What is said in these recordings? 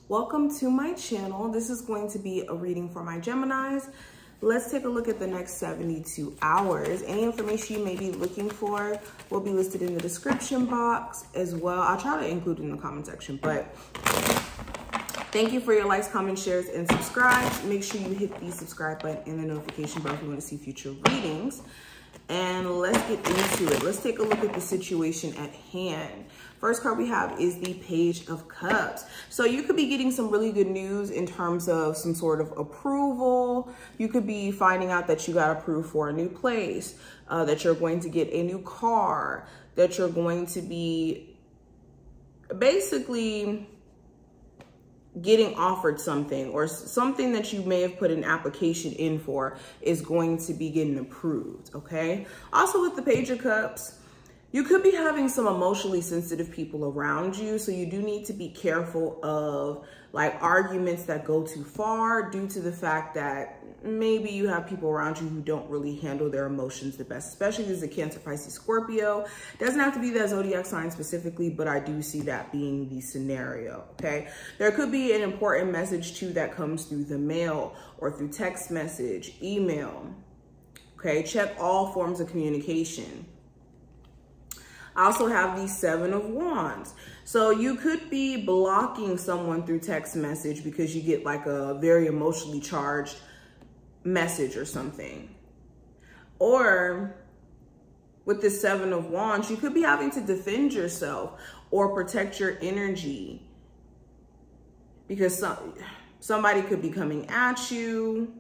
Welcome to my channel. This is going to be a reading for my Geminis. Let's take a look at the next 72 hours. Any information you may be looking for will be listed in the description box as well. I'll try to include it in the comment section, but thank you for your likes, comments, shares, and subscribes. Make sure you hit the subscribe button and the notification bell if you want to see future readings. And let's get into it. Let's take a look at the situation at hand. First card we have is the Page of Cups. So you could be getting some really good news in terms of some sort of approval. You could be finding out that you got approved for a new place, that you're going to get a new car, that you're going to be basically getting offered something, or something that you may have put an application in for is going to be getting approved, okay? Also with the Page of Cups, you could be having some emotionally sensitive people around you, so you do need to be careful of like arguments that go too far due to the fact that maybe you have people around you who don't really handle their emotions the best, especially if this is a Cancer, Pisces, Scorpio. Doesn't have to be that zodiac sign specifically, but I do see that being the scenario, okay? There could be an important message too that comes through the mail or through text message, email, okay? Check all forms of communication. I also have the Seven of Wands. So you could be blocking someone through text message because you get like a very emotionally charged message or something. Or with the Seven of Wands, you could be having to defend yourself or protect your energy because somebody could be coming at you.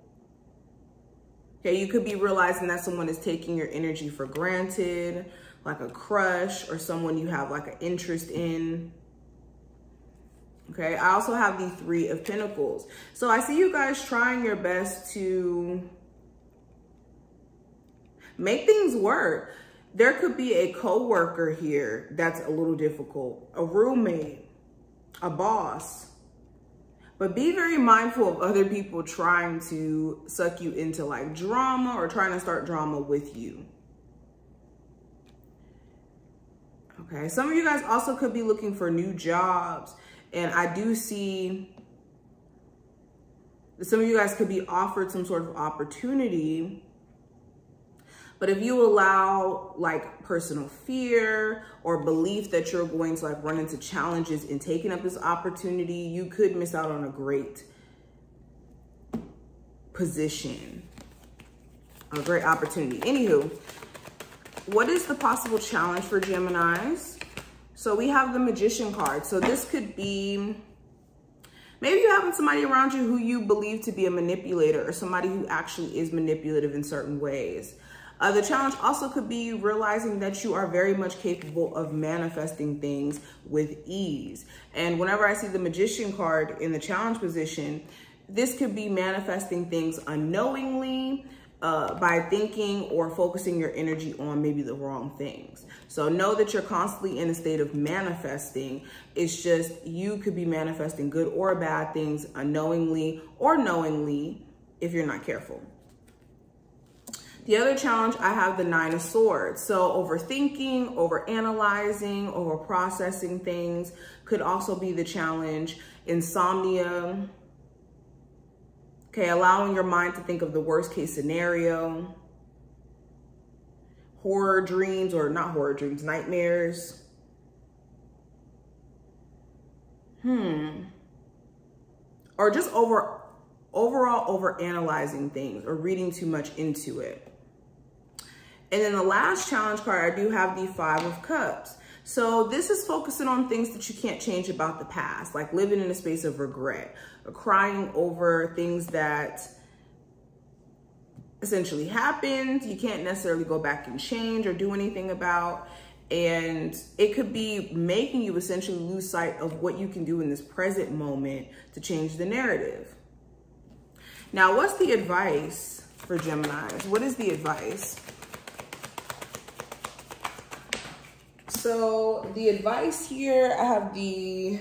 Okay, you could be realizing that someone is taking your energy for granted, like a crush or someone you have like an interest in. Okay, I also have the Three of Pentacles. So I see you guys trying your best to make things work. There could be a coworker here that's a little difficult, a roommate, a boss. But be very mindful of other people trying to suck you into like drama or trying to start drama with you. Okay, some of you guys also could be looking for new jobs. And I do see that some of you guys could be offered some sort of opportunity. But if you allow like personal fear or belief that you're going to like run into challenges in taking up this opportunity, you could miss out on a great position, a great opportunity. Anywho, what is the possible challenge for Geminis? So we have the Magician card. So this could be, maybe you having somebody around you who you believe to be a manipulator or somebody who actually is manipulative in certain ways. The challenge also could be realizing that you are very much capable of manifesting things with ease. And whenever I see the Magician card in the challenge position, this could be manifesting things unknowingly, by thinking or focusing your energy on maybe the wrong things. So know that you're constantly in a state of manifesting. It's just you could be manifesting good or bad things unknowingly or knowingly if you're not careful. The other challenge, I have the Nine of Swords. So overthinking, overanalyzing, overprocessing things could also be the challenge. Insomnia. Okay, allowing your mind to think of the worst case scenario. Horror dreams, or not horror dreams, nightmares. Or just overall overanalyzing things or reading too much into it. And then the last challenge card, I do have the Five of Cups. So this is focusing on things that you can't change about the past, like living in a space of regret or crying over things that essentially happened. You can't necessarily go back and change or do anything about. And it could be making you essentially lose sight of what you can do in this present moment to change the narrative. Now, what's the advice for Geminis? What is the advice? So the advice here, I have the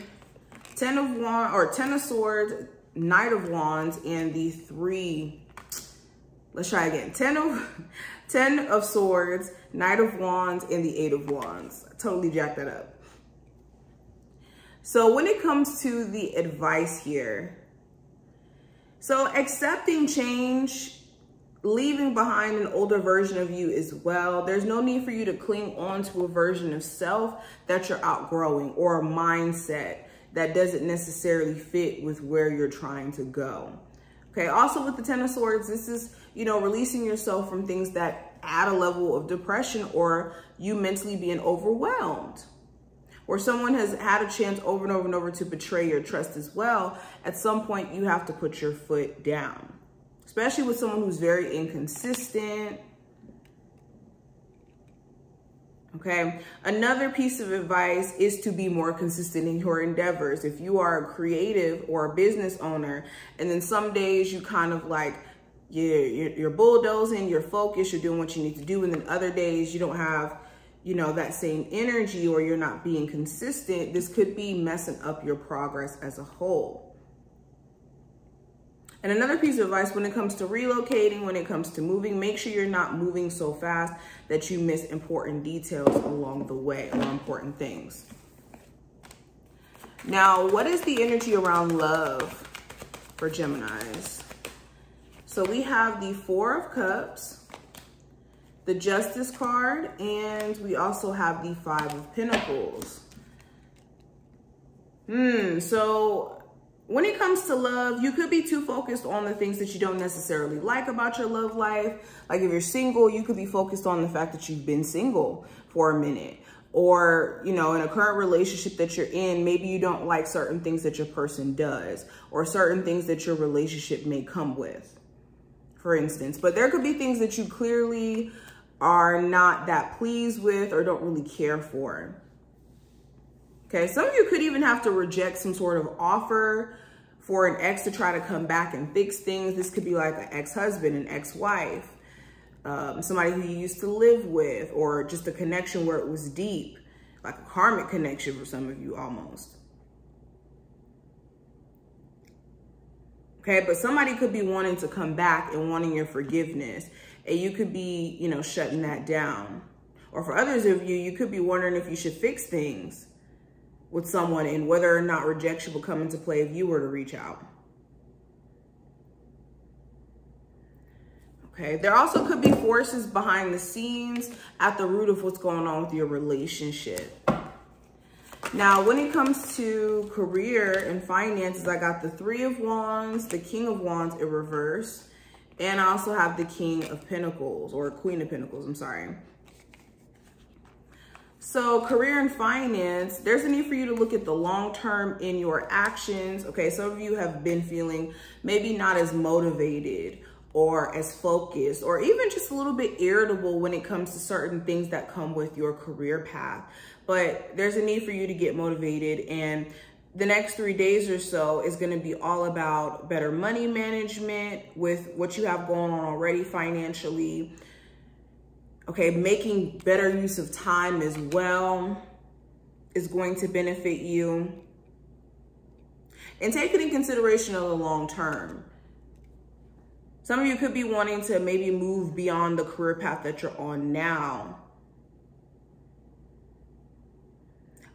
Ten of Swords, Knight of Wands, and the let's try again. Ten of Swords, Knight of Wands, and the Eight of Wands. I totally jacked that up. So when it comes to the advice here, so accepting change, leaving behind an older version of you as well. There's no need for you to cling on to a version of self that you're outgrowing, or a mindset that doesn't necessarily fit with where you're trying to go. Okay, also with the Ten of Swords, this is, releasing yourself from things that add a level of depression, or you mentally being overwhelmed, or someone has had a chance over and over and over to betray your trust as well. At some point, you have to put your foot down, especially with someone who's very inconsistent. Okay, another piece of advice is to be more consistent in your endeavors. If you are a creative or a business owner, and then some days you kind of like, you're bulldozing, you're focused, you're doing what you need to do, and then other days you don't have, that same energy, or you're not being consistent, this could be messing up your progress as a whole. And another piece of advice when it comes to relocating, when it comes to moving, make sure you're not moving so fast that you miss important details along the way, or important things. Now, what is the energy around love for Geminis? So we have the Four of Cups, the Justice card, and we also have the Five of Pentacles. So when it comes to love, you could be too focused on the things that you don't necessarily like about your love life. Like if you're single, you could be focused on the fact that you've been single for a minute. Or, in a current relationship that you're in, maybe you don't like certain things that your person does, or certain things that your relationship may come with, for instance. But there could be things that you clearly are not that pleased with or don't really care for. Okay, some of you could even have to reject some sort of offer for an ex to try to come back and fix things. This could be like an ex-husband, an ex-wife, somebody who you used to live with, or just a connection where it was deep, like a karmic connection for some of you almost. Okay, but somebody could be wanting to come back and wanting your forgiveness, and you could be, shutting that down. Or for others of you, you could be wondering if you should fix things with someone, and whether or not rejection will come into play if you were to reach out. Okay, there also could be forces behind the scenes at the root of what's going on with your relationship. Now, when it comes to career and finances, I got the Three of Wands, the King of Wands in reverse, and I also have the King of Pentacles, or Queen of Pentacles, I'm sorry. So career and finance, there's a need for you to look at the long term in your actions. Okay, some of you have been feeling maybe not as motivated or as focused, or even just a little bit irritable when it comes to certain things that come with your career path. But there's a need for you to get motivated, and the next 3 days or so is going to be all about better money management with what you have going on already financially. Okay, making better use of time as well is going to benefit you. And take it in consideration of the long term. Some of you could be wanting to maybe move beyond the career path that you're on now.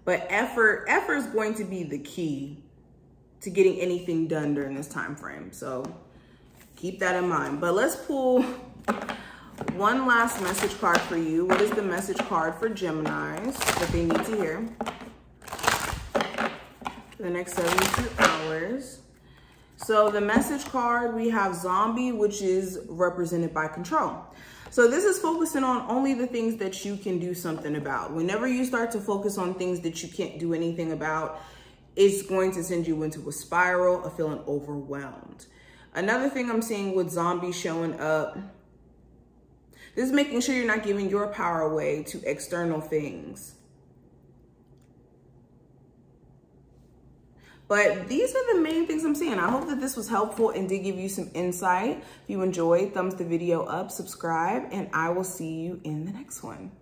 But effort is going to be the key to getting anything done during this time frame. So keep that in mind. But let's pull one last message card for you. What is the message card for Geminis that they need to hear for the next 72 hours? So the message card, we have Zombie, which is represented by control. So this is focusing on only the things that you can do something about. Whenever you start to focus on things that you can't do anything about, it's going to send you into a spiral of feeling overwhelmed. Another thing I'm seeing with Zombie showing up, this is making sure you're not giving your power away to external things. But these are the main things I'm seeing. I hope that this was helpful and did give you some insight. If you enjoyed, thumbs the video up, subscribe, and I will see you in the next one.